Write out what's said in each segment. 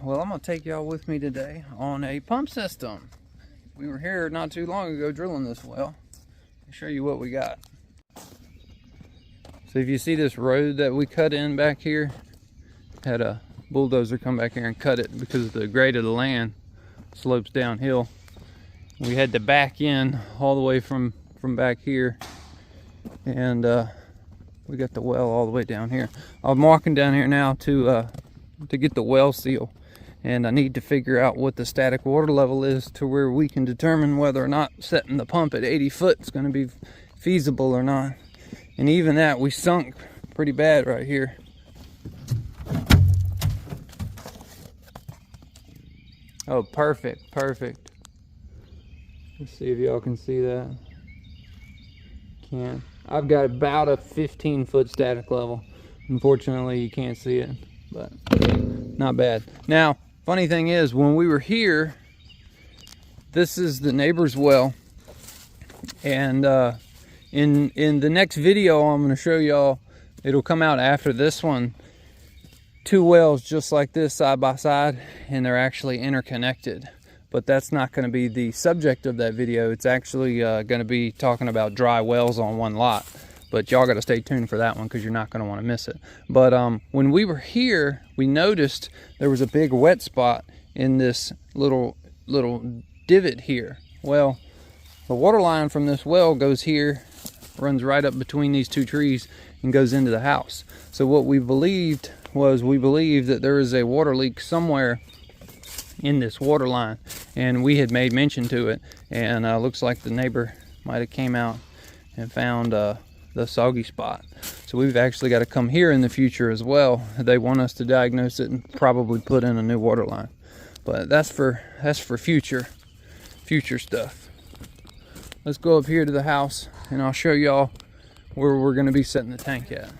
well, I'm gonna take y'all with me today on a pump system. We were here not too long ago drilling this well. I'll show you what we got. So if you see this road that we cut in back here, had a bulldozer come back here and cut it because the grade of the land slopes downhill. We had to back in all the way from back here, and we got the well all the way down here. I'm walking down here now to get the well seal, and I need to figure out what the static water level is to where we can determine whether or not setting the pump at 80 foot is going to be feasible or not. And even that, we sunk pretty bad right here. Oh, perfect. Let's see if y'all can see that. Can't. I've got about a 15-foot static level. Unfortunately, you can't see it, but not bad. Now, funny thing is, when we were here, this is the neighbor's well, and in the next video I'm going to show y'all, it'll come out after this one, two wells just like this side by side, and they're actually interconnected. But that's not going to be the subject of that video. It's actually going to be talking about dry wells on one lot. But y'all got to stay tuned for that one because you're not going to want to miss it. But when we were here, we noticed there was a big wet spot in this little divot here. Well, the water line from this well goes here, runs right up between these two trees, and goes into the house. So what we believed was, we believed that there is a water leak somewhere in this water line, and we had made mention to it, and looks like the neighbor might have came out and found the soggy spot. So we've actually got to come here in the future as well. They want us to diagnose it and probably put in a new water line, but that's for future stuff. Let's go up here to the house and I'll show y'all where we're going to be setting the tank at.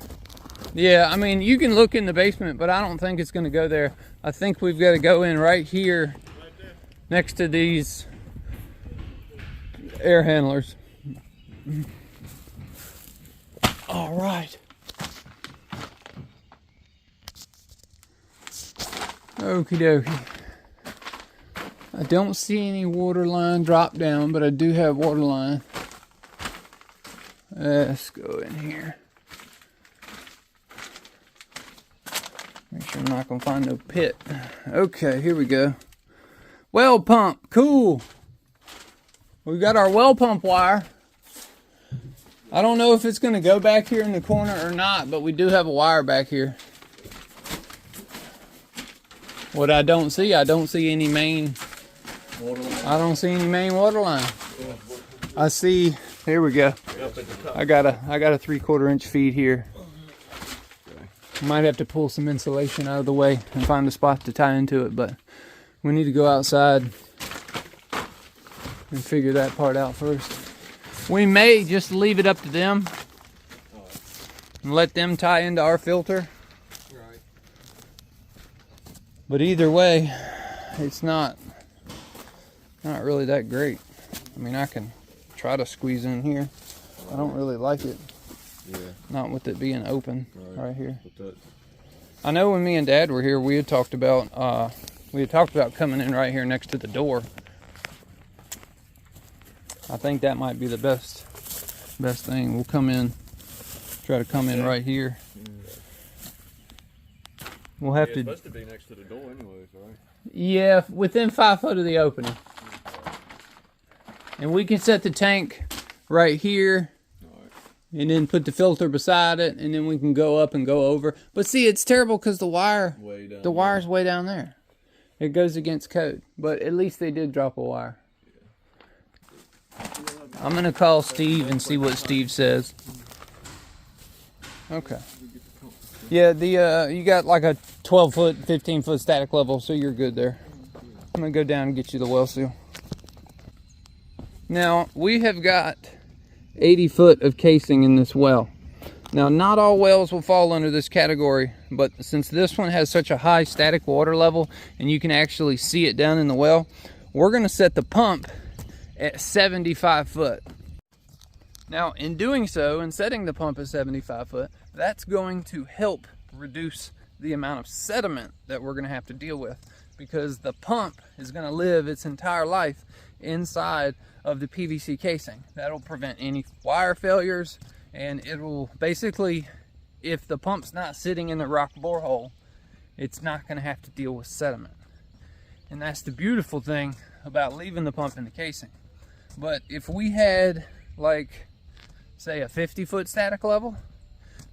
Yeah, I mean, you can look in the basement, but I don't think it's going to go there. I think we've got to go in right here next to these air handlers. All right. Okie dokie. I don't see any water line drop down, but I do have water line. Let's go in here. Make sure I'm not gonna find no pit. Okay, here we go. Well pump, cool. We got our well pump wire. I don't know if it's gonna go back here in the corner or not, but we do have a wire back here. What I don't see any main water line. I don't see any main water line. I see, here we go. I got a 3/4 inch feed here. Might have to pull some insulation out of the way and find a spot to tie into it, but we need to go outside and figure that part out first. We may just leave it up to them and let them tie into our filter. Right. But either way, it's not really that great. I mean, I can try to squeeze in here. I don't really like it. Yeah. Not with it being open right here. I know when me and Dad were here, we had talked about coming in right here next to the door. I think that might be the best thing. We'll try to come in right here. We'll have to. It's supposed to be next to the door, anyways, right? Yeah, within 5 foot of the opening. And we can set the tank right here. And then put the filter beside it, and then we can go up and go over. But see, it's terrible because the wire's way down there. It goes against code. But at least they did drop a wire. I'm going to call Steve and see what Steve says. Okay. Yeah, you got like a 12-foot, 15-foot static level, so you're good there. I'm going to go down and get you the well seal. Now, we have got 80 foot of casing in this well. Now, not all wells will fall under this category, but since this one has such a high static water level and you can actually see it down in the well, we're going to set the pump at 75 foot. Now, in doing so, and setting the pump at 75 foot, that's going to help reduce the amount of sediment that we're going to have to deal with. because the pump is going to live its entire life inside of the PVC casing. That'll prevent any wire failures, and it will basically, if the pump's not sitting in the rock borehole, it's not going to have to deal with sediment. And that's the beautiful thing about leaving the pump in the casing. But if we had, like, say a 50-foot static level,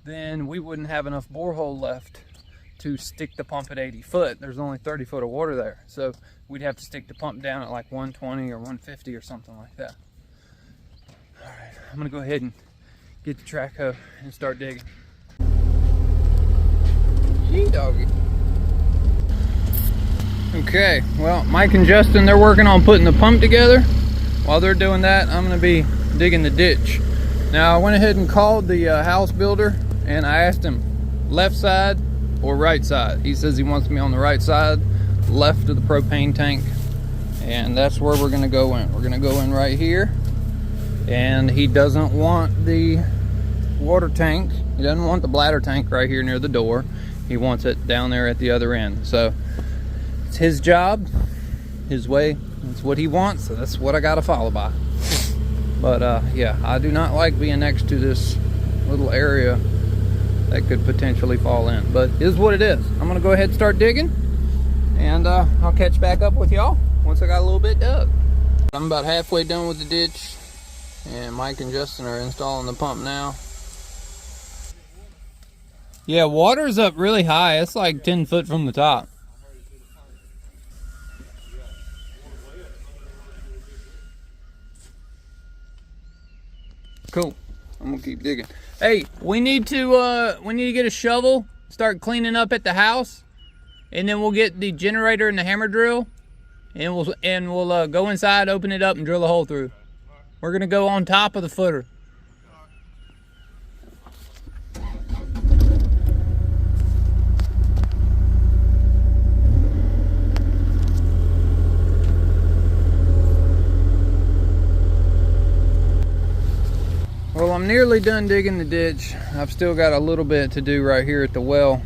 then we wouldn't have enough borehole left to stick the pump at 80 foot. There's only 30 foot of water there. So we'd have to stick the pump down at like 120 or 150 or something like that. All right, I'm gonna go ahead and get the track hoe and start digging. Gee doggy. Okay, well, Mike and Justin, they're working on putting the pump together. While they're doing that, I'm gonna be digging the ditch. Now, I went ahead and called the house builder, and I asked him left side or right side. He says he wants me on the right side, left of the propane tank, and that's where we're gonna go in. We're gonna go in right here, and he doesn't want the water tank, he doesn't want the bladder tank right here near the door. He wants it down there at the other end. So it's his job, his way, it's what he wants, so that's what I gotta follow by. But yeah, I do not like being next to this little area that could potentially fall in, but it is what it is. I'm gonna go ahead and start digging, and I'll catch back up with y'all once I got a little bit dug. I'm about halfway done with the ditch, and Mike and Justin are installing the pump now. Yeah, water's up really high. It's like 10 foot from the top. Cool. I'm gonna keep digging. Hey, we need to get a shovel, start cleaning up at the house, and then we'll get the generator and the hammer drill, and we'll go inside, open it up, and drill a hole through. We're gonna go on top of the footer. Well, I'm nearly done digging the ditch. I've still got a little bit to do right here at the well,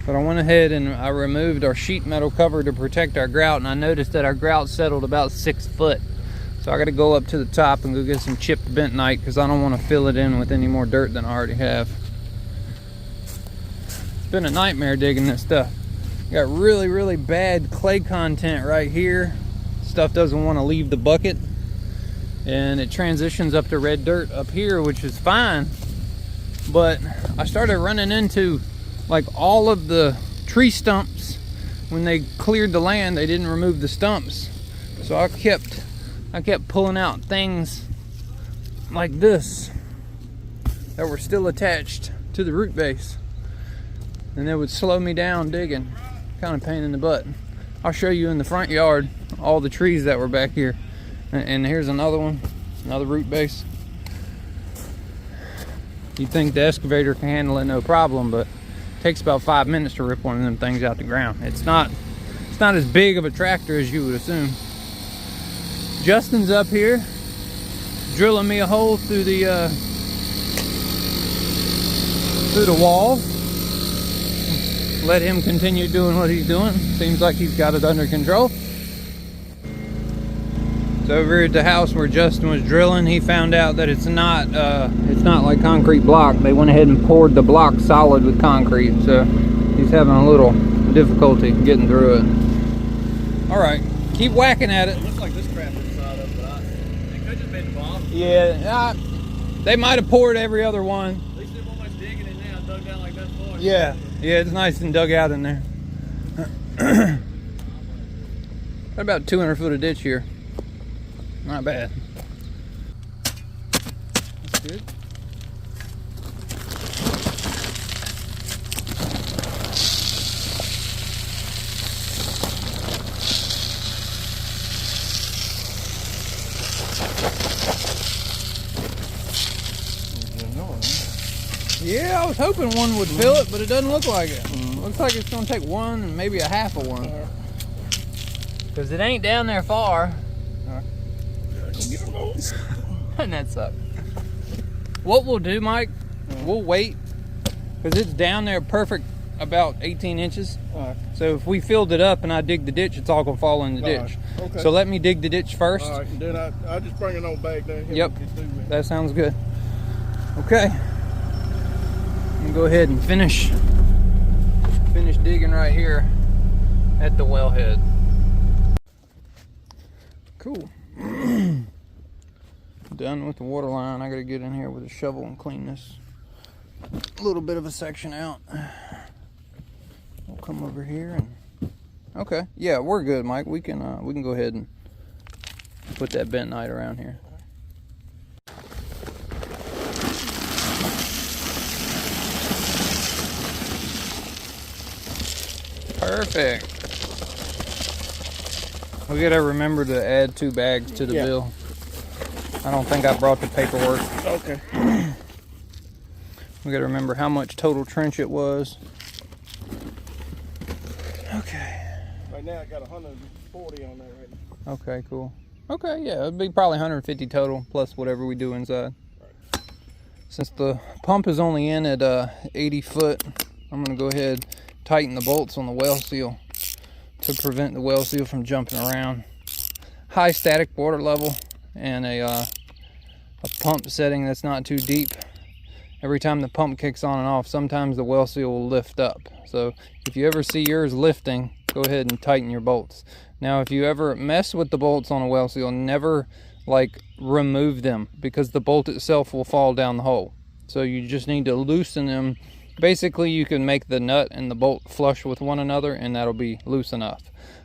but I went ahead and I removed our sheet metal cover to protect our grout, and I noticed that our grout settled about 6 foot. So I got to go up to the top and go get some chipped bentonite because I don't want to fill it in with any more dirt than I already have. It's been a nightmare digging this stuff. Got really, really bad clay content right here. Stuff doesn't want to leave the bucket, and it transitions up to red dirt up here, which is fine, but I started running into like all of the tree stumps. When they cleared the land, they didn't remove the stumps, so I kept pulling out things like this that were still attached to the root base, and it would slow me down digging. Kind of pain in the butt. I'll show you in the front yard all the trees that were back here. And here's another one, another root base. You'd think the excavator can handle it no problem, but it takes about 5 minutes to rip one of them things out the ground. It's not as big of a tractor as you would assume. Justin's up here drilling me a hole through the wall. Let him continue doing what he's doing. Seems like he's got it under control. So over here at the house where Justin was drilling, he found out that it's not like concrete block. They went ahead and poured the block solid with concrete, so he's having a little difficulty getting through it. All right, keep whacking at it. It looks like this crap inside of it, but they could just made the bottom. Yeah, they might have poured every other one. At least they won't much digging in now, dug down like that far. Yeah, it's nice and dug out in there. Got about 200 foot of ditch here. Not bad. That's good. Yeah, I was hoping one would fill it, but it doesn't look like it. Looks like it's gonna take one and maybe a half of one. Because it ain't down there far. And that sucks. What we'll do, Mike, we'll wait, because it's down there perfect about 18 inches. All right. So if we filled it up and I dig the ditch, it's all gonna fall in the ditch. Right. Okay. So let me dig the ditch first. All right, and then I just bring it on back down here. Yep, that sounds good. Okay, I'm gonna go ahead and finish digging right here at the wellhead. Cool. Done with the water line. I gotta get in here with a shovel and clean this little bit of a section out. We'll come over here and okay, yeah, we're good, Mike. We can go ahead and put that bentonite around here. Perfect. We gotta remember to add 2 bags to the bill. I don't think I brought the paperwork. Okay. We gotta remember how much total trench it was. Okay. Right now I got 140 on there right now. Okay, cool. Okay, yeah, it'd be probably 150 total plus whatever we do inside. Right. Since the pump is only in at 80 foot, I'm gonna go ahead tighten the bolts on the well seal to prevent the well seal from jumping around. High static water level and a pump setting that's not too deep. Every time the pump kicks on and off, sometimes the well seal will lift up. So if you ever see yours lifting, go ahead and tighten your bolts. Now if you ever mess with the bolts on a well seal, never like remove them, because the bolt itself will fall down the hole. So you just need to loosen them. Basically you can make the nut and the bolt flush with one another and that'll be loose enough.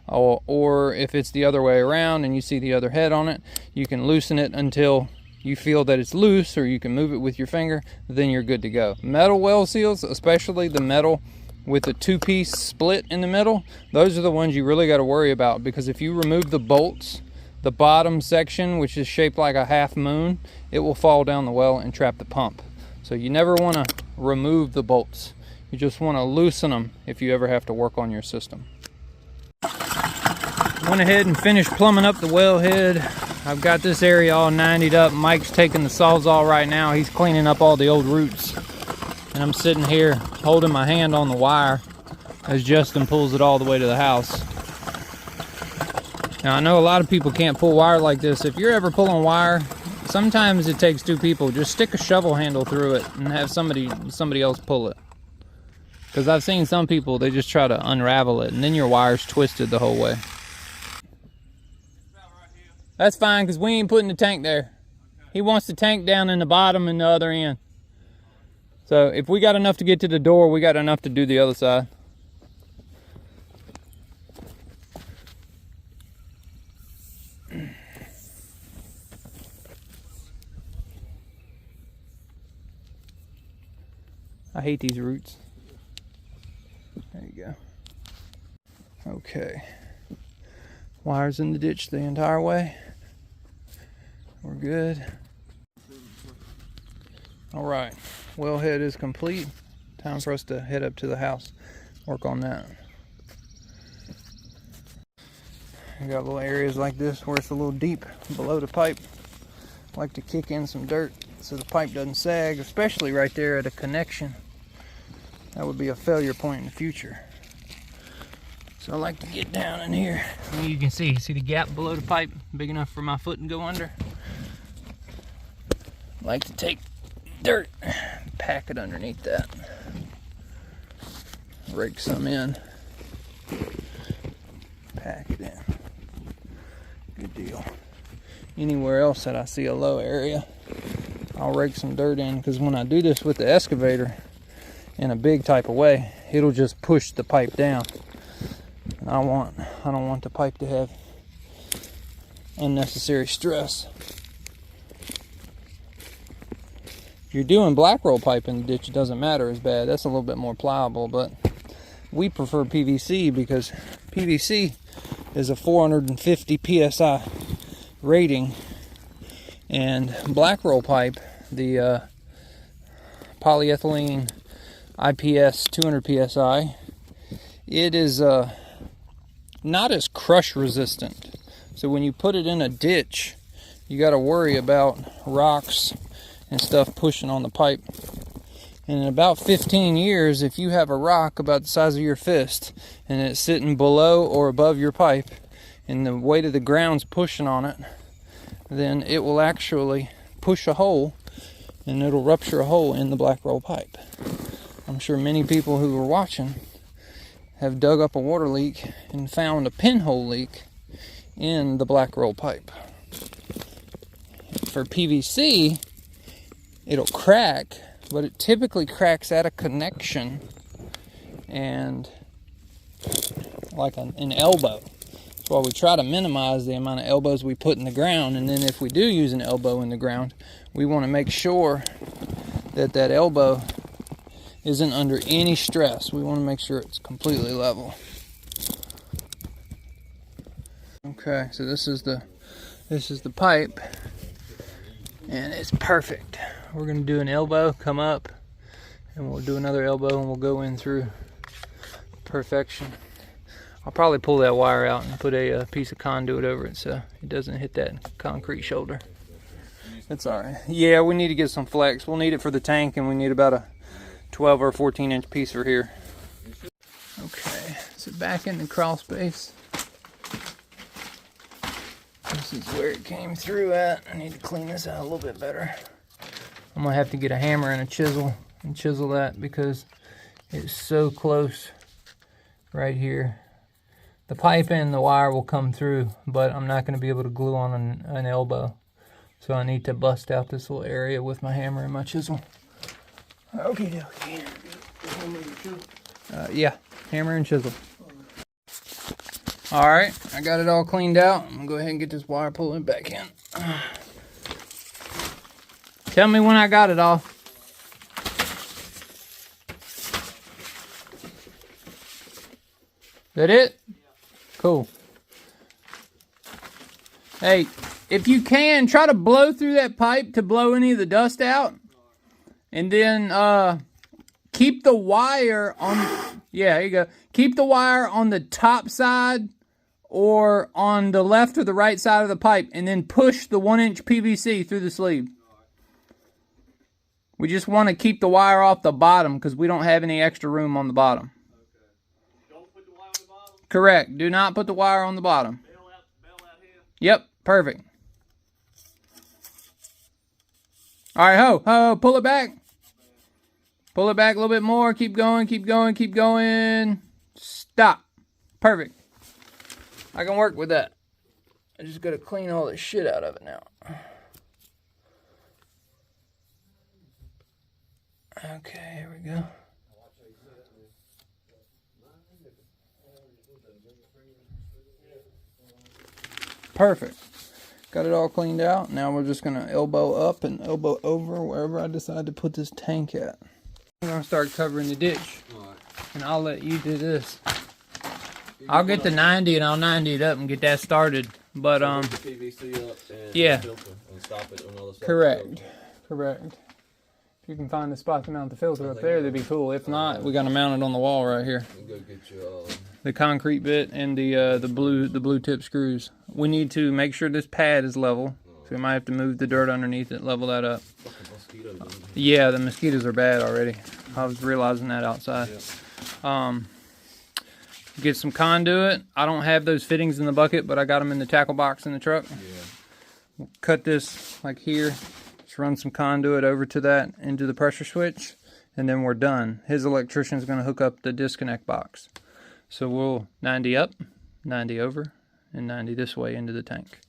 Or if it's the other way around and you see the other head on it, you can loosen it until you feel that it's loose, or you can move it with your finger, then you're good to go. Metal well seals, especially the metal with the 2-piece split in the middle, those are the ones you really got to worry about, because if you remove the bolts, the bottom section, which is shaped like a half moon, it will fall down the well and trap the pump. So you never want to remove the bolts. You just want to loosen them if you ever have to work on your system. Went ahead and finished plumbing up the wellhead. I've got this area all 90'd up. Mike's taking the Sawzall right now. He's cleaning up all the old roots. And I'm sitting here holding my hand on the wire as Justin pulls it all the way to the house. Now I know a lot of people can't pull wire like this. If you're ever pulling wire, sometimes it takes 2 people. Just stick a shovel handle through it and have somebody else pull it. Because I've seen some people, they just try to unravel it and then your wire's twisted the whole way. That's fine, because we ain't putting the tank there. He wants the tank down in the bottom and the other end. So if we got enough to get to the door, we got enough to do the other side. I hate these roots. There you go. Okay. Wires in the ditch the entire way. We're good. All right, wellhead is complete. Time for us to head up to the house, work on that. We got little areas like this where it's a little deep below the pipe. I like to kick in some dirt so the pipe doesn't sag, especially right there at a connection. That would be a failure point in the future. So I like to get down in here. And you can see the gap below the pipe, big enough for my foot to go under. I like to take dirt, pack it underneath that. Rake some in, pack it in. Good deal. Anywhere else that I see a low area, I'll rake some dirt in, because when I do this with the excavator in a big type of way, it'll just push the pipe down. And I don't want the pipe to have unnecessary stress. If you're doing black roll pipe in the ditch, it doesn't matter as bad. That's a little bit more pliable, but we prefer PVC because PVC is a 450 PSI rating, and black roll pipe, the polyethylene IPS 200 PSI, it is not as crush resistant. So when you put it in a ditch, you got to worry about rocks and stuff pushing on the pipe And in about 15 years, if you have a rock about the size of your fist and it's sitting below or above your pipe and the weight of the ground's pushing on it, then it will actually push a hole and it'll rupture a hole in the black roll pipe. I'm sure many people who are watching have dug up a water leak and found a pinhole leak in the black roll pipe. For PVC, it'll crack, but it typically cracks at a connection and like an elbow. That's why we try to minimize the amount of elbows we put in the ground, and then if we do use an elbow in the ground, we want to make sure that that elbow isn't under any stress. We want to make sure it's completely level. Okay, so this is the pipe, and it's perfect. We're going to do an elbow, come up, and we'll do another elbow, and we'll go in through perfection. I'll probably pull that wire out and put a piece of conduit over it so it doesn't hit that concrete shoulder. That's all right. Yeah, we need to get some flex. We'll need it for the tank, and we need about a 12 or 14 inch piece for here. Okay, so back in the crawl space. This is where it came through at. I need to clean this out a little bit better. I'm gonna have to get a hammer and a chisel and chisel that because it's so close right here. The pipe and the wire will come through, but I'm not gonna be able to glue on an elbow. So I need to bust out this little area with my hammer and my chisel. Okay, okay. Yeah, hammer and chisel. All right, I got it all cleaned out. I'm gonna go ahead and get this wire pulling back in. Tell me when I got it all. That it? Cool. Hey, if you can, try to blow through that pipe to blow any of the dust out. And then keep the wire on, yeah, there you go. Keep the wire on the top side or on the left or the right side of the pipe, and then push the 1-inch PVC through the sleeve. We just want to keep the wire off the bottom because we don't have any extra room on the bottom. Okay. Don't put the wire on the bottom? Correct. Do not put the wire on the bottom. Bail out here? Yep, perfect. All right, ho, pull it back. Pull it back a little bit more. Keep going, keep going, keep going. Stop. Perfect. I can work with that. I just got to clean all the shit out of it now. Okay, here we go. Perfect. Got it all cleaned out. Now we're just going to elbow up and elbow over wherever I decide to put this tank at. I'm going to start covering the ditch. And I'll let you do this. I'll get the 90 and I'll 90 it up and get that started. But Put the PVC up and yeah. filter and stop it on all the stuff. Correct. Correct. If you can find the spot to mount the filter up there, that'd be cool. If not, we got to mount it on the wall right here. Go get your The concrete bit and the blue tip screws. We need to make sure this pad is level. So we might have to move the dirt underneath it, level that up. Yeah, the mosquitoes are bad already. I was realizing that outside. Yeah. Get some conduit. I don't have those fittings in the bucket, but I got them in the tackle box in the truck. Yeah. We'll cut this like here. Just run some conduit over to that into the pressure switch, and then we're done. His electrician's going to hook up the disconnect box. So we'll 90 up, 90 over, and 90 this way into the tank.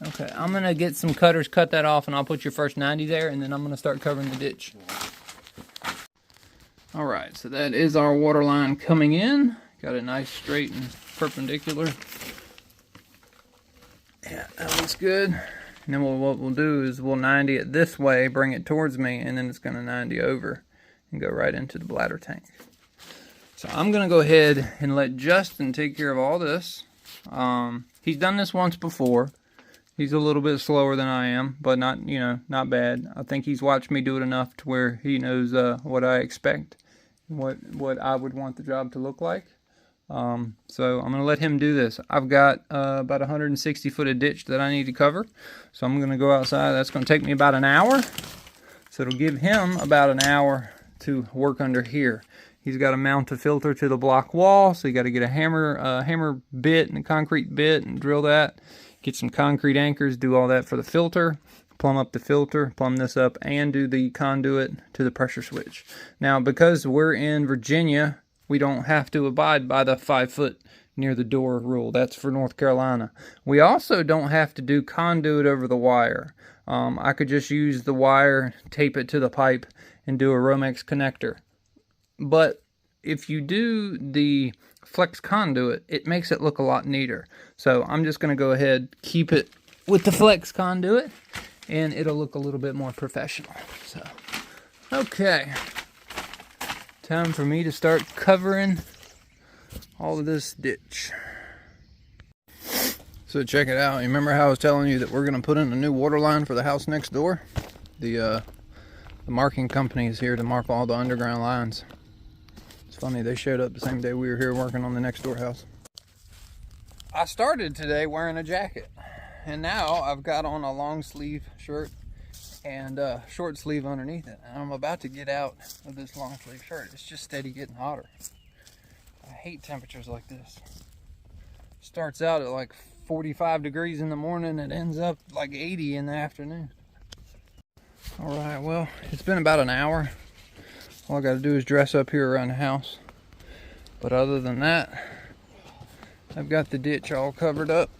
Okay, I'm going to get some cutters, cut that off, and I'll put your first 90 there, and then I'm going to start covering the ditch. All right, so that is our water line coming in. Got it nice, straight, and perpendicular. Yeah, that looks good. And then what we'll do is we'll 90 it this way, bring it towards me, and then it's going to 90 over and go right into the bladder tank. So I'm going to go ahead and let Justin take care of all this. He's done this once before. He's a little bit slower than I am, but not, not bad. I think he's watched me do it enough to where he knows what I expect, what I would want the job to look like. So I'm going to let him do this. I've got about 160 foot of ditch that I need to cover. So I'm going to go outside. That's going to take me about an hour. So it'll give him about an hour to work under here. He's got to mount a filter to the block wall, so you got to get a hammer bit and a concrete bit and drill that. Get some concrete anchors, do all that for the filter. Plumb up the filter, plumb this up, and do the conduit to the pressure switch. Now, because we're in Virginia, we don't have to abide by the 5 foot near the door rule. That's for North Carolina. We also don't have to do conduit over the wire. I could just use the wire, tape it to the pipe, and do a Romex connector. But if you do the flex conduit, it makes it look a lot neater. So I'm just going to go ahead, keep it with the flex conduit, and it'll look a little bit more professional. So, okay. Time for me to start covering all of this ditch. So check it out. You remember how I was telling you that we're going to put in a new water line for the house next door? The marking company is here to mark all the underground lines. It's funny, they showed up the same day we were here working on the next door house. I started today wearing a jacket, and now I've got on a long sleeve shirt and a short sleeve underneath it. And I'm about to get out of this long sleeve shirt. It's just steady getting hotter. I hate temperatures like this. Starts out at like 45 degrees in the morning, it ends up like 80 in the afternoon. All right, well, it's been about an hour. All I got to do is dress up here around the house. But other than that, I've got the ditch all covered up.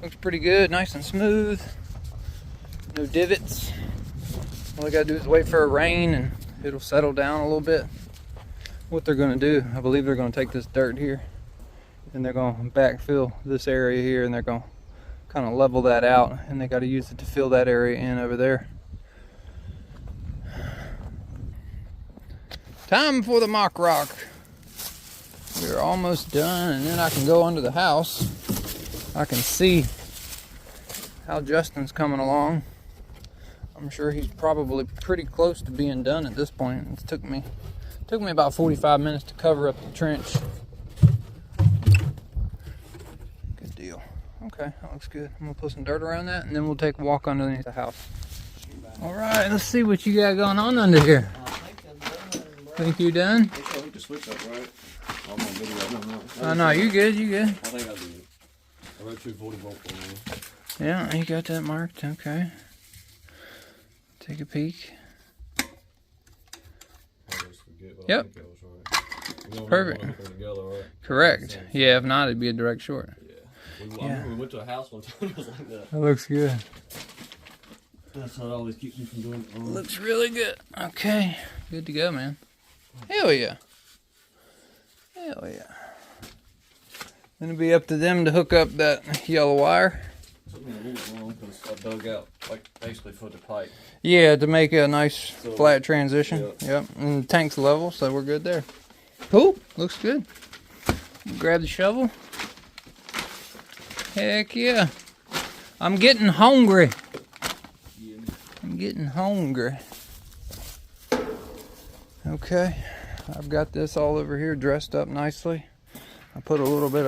Looks pretty good, nice and smooth. No divots. All I got to do is wait for a rain and it'll settle down a little bit. What they're going to do, I believe they're going to take this dirt here and they're going to backfill this area here, and they're going to kind of level that out, and they got to use it to fill that area in over there. Time for the mock rock. We're almost done, and then I can go under the house. I can see how Justin's coming along. I'm sure he's probably pretty close to being done at this point. It took me about 45 minutes to cover up the trench. Good deal. Okay, that looks good. I'm gonna put some dirt around that, and then we'll take a walk underneath the house. All right, let's see what you got going on under here. Think you're done? I think the switch up, right? I'm on video. Oh no, you good, you good. I think I did. I wrote 240 volt for me. Yeah, you got that marked, okay. Take a peek. Yep. Perfect. Together, right? Correct. Yeah, if not, it'd be a direct short. Yeah. I remember we went to a house one time, it was like that. That looks good. That's what always keeps me from doing it. Looks really good. Okay, good to go, man. Hell yeah. Hell yeah. Then it'll be up to them to hook up that yellow wire. It took me a little bit long because I dug out, like, basically for the pipe. Yeah, to make a nice flat transition. Yep. And the tank's level, so we're good there. Cool. Looks good. Grab the shovel. Heck yeah. I'm getting hungry. I'm getting hungry. Okay. I've got this all over here dressed up nicely. I put a little bit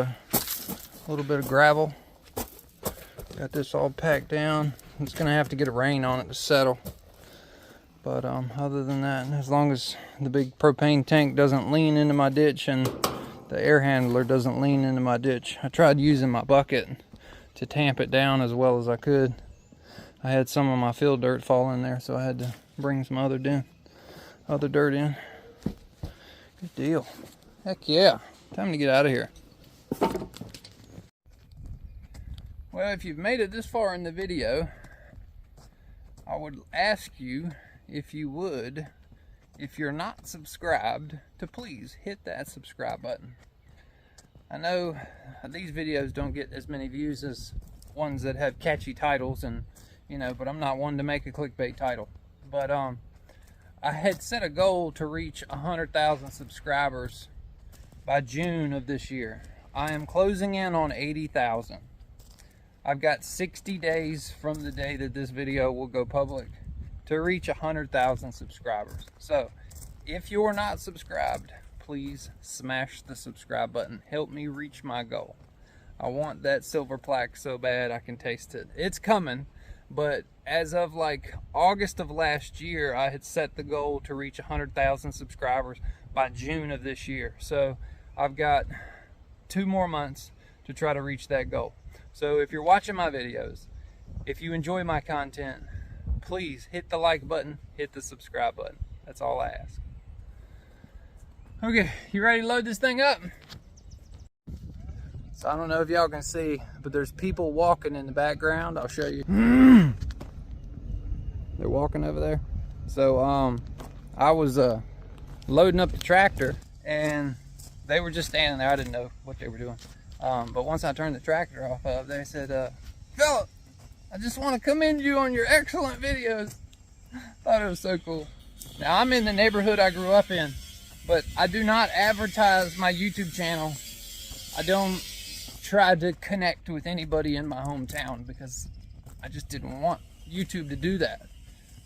of gravel. Got this all packed down. It's gonna have to get a rain on it to settle. But other than that, as long as the big propane tank doesn't lean into my ditch and the air handler doesn't lean into my ditch. I tried using my bucket to tamp it down as well as I could. I had some of my fill dirt fall in there, so I had to bring some other dirt in. Good deal. Heck yeah. Time to get out of here. Well, if you've made it this far in the video, I would ask you if you would, if you're not subscribed, to please hit that subscribe button. I know these videos don't get as many views as ones that have catchy titles, and but I'm not one to make a clickbait title. But I had set a goal to reach 100,000 subscribers by June of this year. I am closing in on 80,000. I've got 60 days from the day that this video will go public to reach 100,000 subscribers. So if you're not subscribed, please smash the subscribe button. Help me reach my goal. I want that silver plaque so bad I can taste it. It's coming, but as of like August of last year, I had set the goal to reach 100,000 subscribers by June of this year. So I've got 2 more months to try to reach that goal. So if you're watching my videos, if you enjoy my content, please hit the like button, hit the subscribe button. That's all I ask. Okay, you ready to load this thing up? So I don't know if y'all can see, but there's people walking in the background. I'll show you. They're walking over there. So I was loading up the tractor and they were just standing there. I didn't know what they were doing. But once I turned the tractor off, they said, Philip, I just want to commend you on your excellent videos. Thought it was so cool. Now I'm in the neighborhood I grew up in, but I do not advertise my YouTube channel. I don't try to connect with anybody in my hometown because I just didn't want YouTube to do that.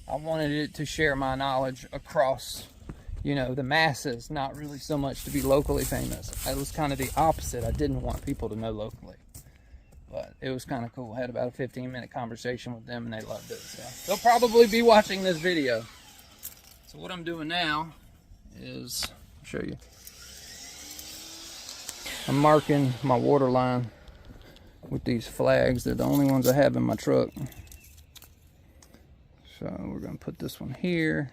I wanted it to share my knowledge across, you know, the masses, not really so much to be locally famous. It was kind of the opposite. I didn't want people to know locally. But it was kind of cool. I had about a 15-minute conversation with them and they loved it. So they'll probably be watching this video. So what I'm doing now is, I'll show you. I'm marking my water line with these flags. They're the only ones I have in my truck. So we're going to put this one here.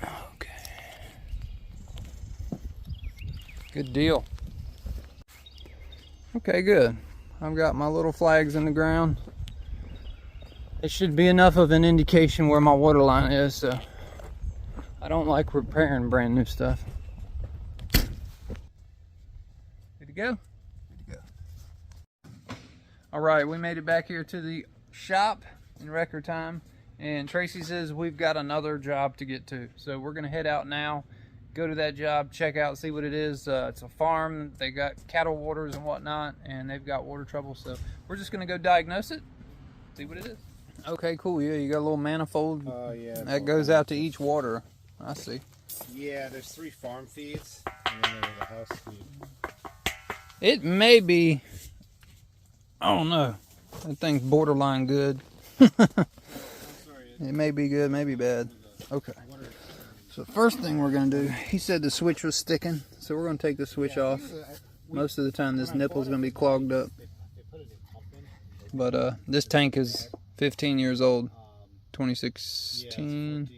Okay. Good deal. Okay, good. I've got my little flags in the ground. It should be enough of an indication where my water line is, so I don't like repairing brand new stuff. Good to go? Good to go. All right, we made it back here to the shop in record time, and Tracy says we've got another job to get to. So we're gonna head out now, go to that job, check out, see what it is. It's a farm. They got cattle waters and whatnot, and they've got water trouble. So we're just gonna go diagnose it, see what it is. Okay, cool. Yeah, you got a little manifold that goes out to each water. I see. Yeah, there's 3 farm feeds, and then there's a house feed. It may be, I don't know. That thing's borderline good. It may be good, may be bad. Okay. So the first thing we're going to do, he said the switch was sticking, so we're going to take the switch off. Most of the time this nipple's going to be clogged up. But this tank is 15 years old. 2016.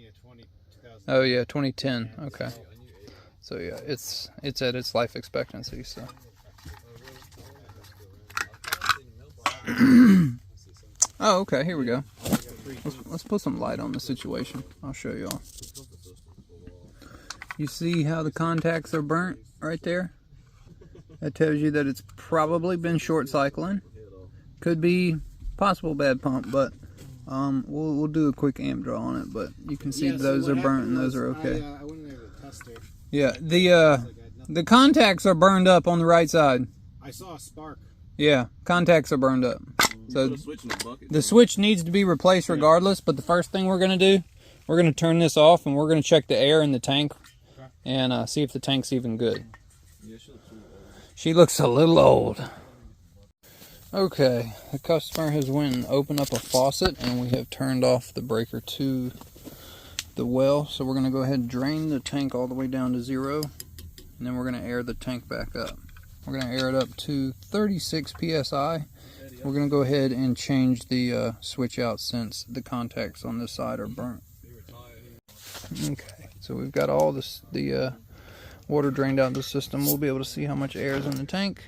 Oh yeah, 2010. Okay. So yeah, it's at its life expectancy, so. Oh, okay, here we go. Let's put some light on the situation. I'll show you all. You see how the contacts are burnt right there? That tells you that it's probably been short cycling. Could be possible bad pump, but we'll do a quick amp draw on it. But you can see those are burnt and those are okay. I went in there with a tester. Yeah, the contacts are burned up on the right side. I saw a spark. Yeah, contacts are burned up. So the switch needs to be replaced regardless, but the first thing we're going to do, we're going to turn this off and we're going to check the air in the tank and see if the tank's even good. She looks a little old. Okay, the customer has went and opened up a faucet and we have turned off the breaker to the well. So we're going to go ahead and drain the tank all the way down to 0 and then we're going to air the tank back up. We're going to air it up to 36 psi. We're going to go ahead and change the switch out since the contacts on this side are burnt. Okay, so we've got all this, the water drained out of the system. We'll be able to see how much air is in the tank.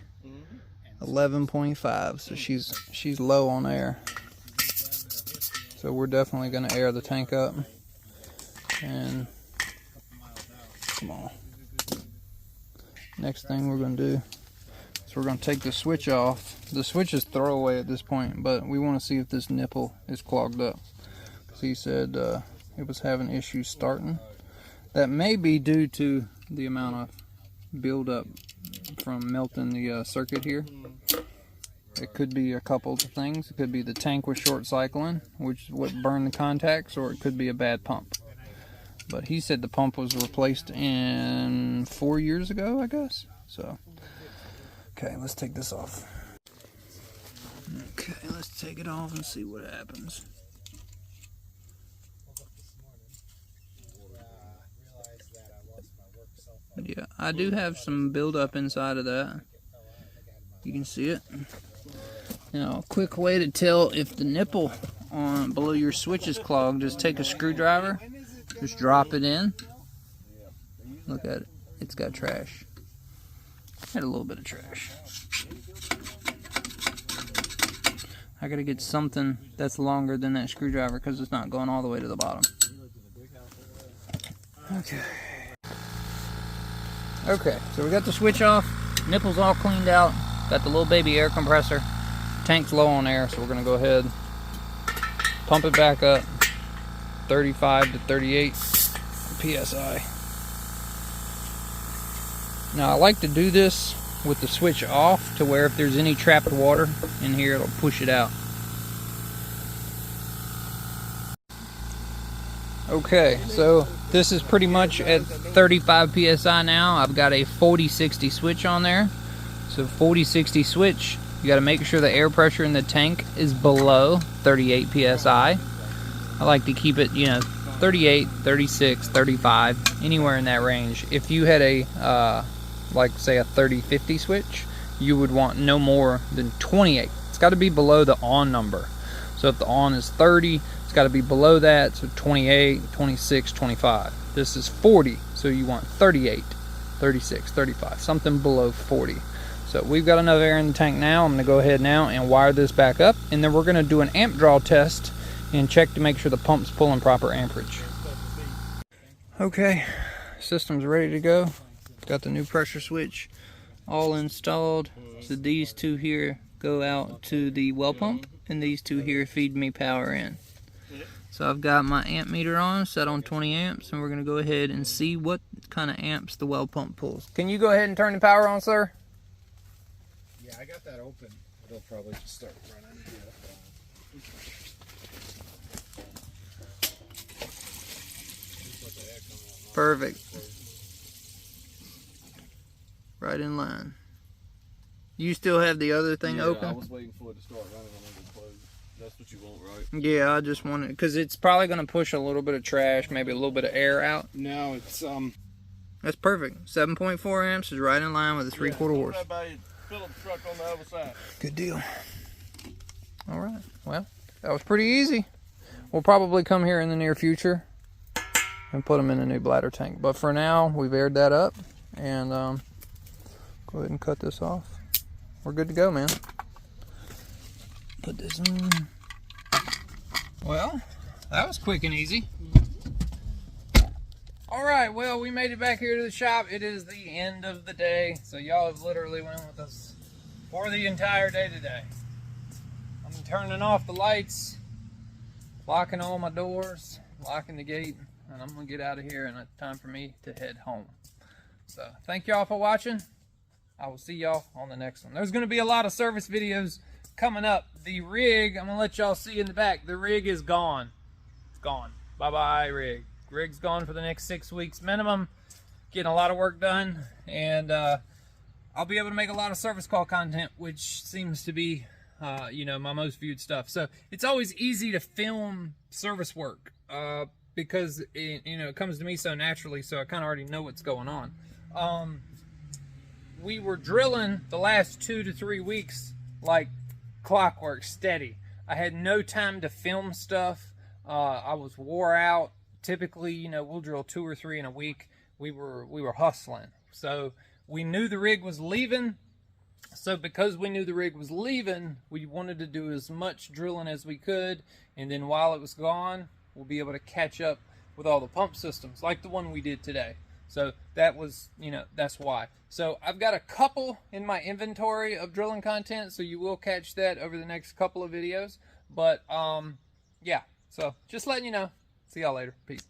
11.5, so she's low on air. So we're definitely going to air the tank up. And come on. Next thing we're going to do is we're going to take the switch off. The switch is throwaway at this point, but we want to see if this nipple is clogged up. So he said it was having issues starting. That may be due to the amount of buildup from melting the circuit here. It could be a couple of things. It could be the tank was short cycling, which is what burned the contacts, or it could be a bad pump. But he said the pump was replaced in 4 years ago, I guess. So, okay, let's take this off. Okay, let's take it off and see what happens. But yeah, I do have some buildup inside of that. You can see it. Now, a quick way to tell if the nipple on below your switch is clogged, just take a screwdriver, just drop it in. Look at it, it's got trash. Had a little bit of trash. I gotta get something that's longer than that screwdriver because it's not going all the way to the bottom. Okay. Okay, so we got the switch off, nipples all cleaned out, got the little baby air compressor. Tank's low on air, so we're gonna go ahead, pump it back up, 35 to 38 PSI. Now I like to do this with the switch off to where if there's any trapped water in here, it'll push it out. Okay, so this is pretty much at 35 PSI now. I've got a 40-60 switch on there. So 40-60 switch, you got to make sure the air pressure in the tank is below 38 PSI. I like to keep it, 38, 36, 35, anywhere in that range. If you had a, like say a 30-50 switch, you would want no more than 28. It's got to be below the on number. So if the on is 30, it's got to be below that, so 28, 26, 25. This is 40, so you want 38, 36, 35, something below 40. So we've got enough air in the tank now. I'm going to go ahead now and wire this back up, and then we're going to do an amp draw test and check to make sure the pump's pulling proper amperage. Okay, system's ready to go. Got the new pressure switch all installed. So these two here go out to the well pump, and these two here feed me power in. So I've got my amp meter on, set on 20 amps, and we're going to go ahead and see what kind of amps the well pump pulls. Can you go ahead and turn the power on, sir? Yeah, I got that open. It'll probably just start running. Perfect. Right in line. You still have the other thing open? I was waiting for it to start running and then it closed. That's what you want, right? Yeah, I just wanted, because it's probably going to push a little bit of trash, maybe a little bit of air out. No, it's That's perfect. 7.4 amps is right in line with the 3/4 horse. Phillips truck on the other side. Good deal. All right. Well, that was pretty easy. We'll probably come here in the near future and put them in a new bladder tank. But for now, we've aired that up, and go ahead and cut this off. We're good to go, man. Put this in. Well, that was quick and easy. All right, well, we made it back here to the shop. It is the end of the day, so y'all have literally went with us for the entire day today. I'm turning off the lights, locking all my doors, locking the gate, and I'm gonna get out of here, and it's time for me to head home. So thank y'all for watching. I will see y'all on the next one. There's gonna be a lot of service videos coming up. The rig, I'm gonna let y'all see in the back, the rig is gone. It's gone. Bye-bye, rig. Rig's gone for the next 6 weeks minimum. Getting a lot of work done, and I'll be able to make a lot of service call content, which seems to be my most viewed stuff. So it's always easy to film service work because it comes to me so naturally, so I kind of already know what's going on. We were drilling the last 2 to 3 weeks like clockwork, steady. I had no time to film stuff. I was wore out. Typically, we'll drill 2 or 3 in a week. We were hustling. So we knew the rig was leaving. So because we knew the rig was leaving, we wanted to do as much drilling as we could. And then while it was gone, we'll be able to catch up with all the pump systems, like the one we did today. So that was, that's why. So I've got a couple in my inventory of drilling content, so you will catch that over the next couple of videos. But, yeah, so just letting you know. See y'all later. Peace.